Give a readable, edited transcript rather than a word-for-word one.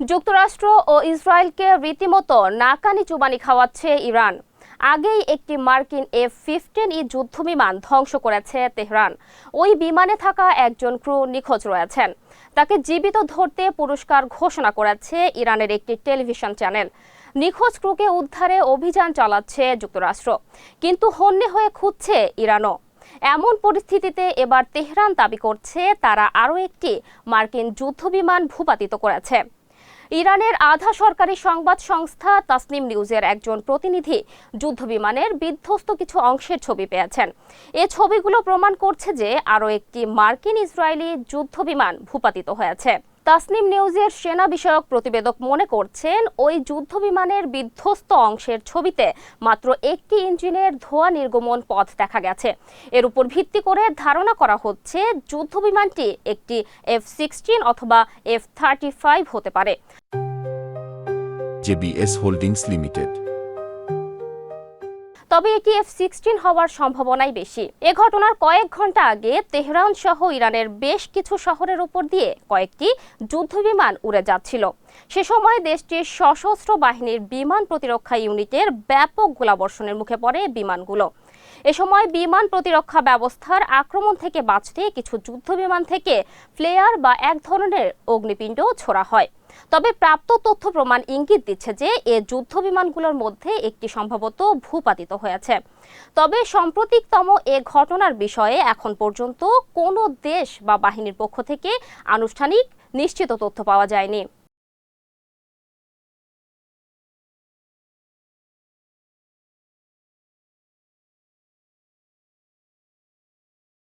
যুক্তরাষ্ট্র ও ইসরায়েলকে রীতিমতো নাকানি চুবানি খাওয়াচ্ছে ইরান। আগেই একটি মার্কিন F-15E যুদ্ধবিমান ধ্বংস করেছে তেহরান। ওই বিমানে থাকা একজন ক্রু নিখোঁজ রয়েছেন। তাকে জীবিত ধরতে পুরস্কার ঘোষণা করেছে ইরানের একটি টেলিভিশন চ্যানেল। নিখোঁজ ক্রুকে উদ্ধারে অভিযান চালাচ্ছে যুক্তরাষ্ট্র, কিন্তু হন্যে হয়ে খুঁজছে ইরানও। এমন পরিস্থিতিতে এবার তেহরান দাবি করছে তারা আরও একটি মার্কিন যুদ্ধবিমান ভূপাতিত করেছে। ইরানের আধা সরকারি সংবাদ সংস্থা তাসনিম নিউজের একজন প্রতিনিধি যুদ্ধবিমানের বিধ্বস্ত কিছু অংশের ছবি পেয়েছেন। এই ছবিগুলো প্রমাণ করছে যে আরও একটি মার্কিন ইসরায়েলি যুদ্ধবিমান ভূপাতিত হয়েছে। তাসনিম নিউজের সেনা বিষয়ক প্রতিবেদক মনে করছেন ওই যুদ্ধবিমানের বিধ্বস্ত অংশের ছবিতে মাত্র একটি ইঞ্জিনের ধোঁয়া নির্গমন পথ দেখা গেছে। এর উপর ভিত্তি করে ধারণা করা হচ্ছে যুদ্ধবিমানটি একটি F-16 অথবা F-35 হতে পারে। JBS holdings limited. তবে এটি F-16 হওয়ার সম্ভাবনাই বেশি। এ ঘটনার কয়েক ঘন্টা আগে তেহরান সহ ইরানের বেশ কিছু শহরের উপর দিয়ে কয়েকটি যুদ্ধবিমান উড়ে যাচ্ছিল। সে সময় দেশটির সশস্ত্র বাহিনীর বিমান প্রতিরক্ষা ইউনিটের ব্যাপক গোলাবর্ষণের মুখে পড়ে বিমানগুলো। এ সময় বিমান প্রতিরক্ষা ব্যবস্থার আক্রমণ থেকে বাঁচতে কিছু যুদ্ধবিমান থেকে ফ্লেয়ার বা এক ধরনের অগ্নিপিণ্ড ছোড়া হয়। তবে প্রাপ্ত তথ্য প্রমাণ ইঙ্গিত দিচ্ছে যে এ যুদ্ধবিমানগুলোর মধ্যে একটি সম্ভবত ভূপাতিত হয়েছে। তবে সাম্প্রতিকতম এ ঘটনার বিষয়ে এখন পর্যন্ত কোনো দেশ বা বাহিনীর পক্ষ থেকে আনুষ্ঠানিক নিশ্চিত তথ্য পাওয়া যায়নি।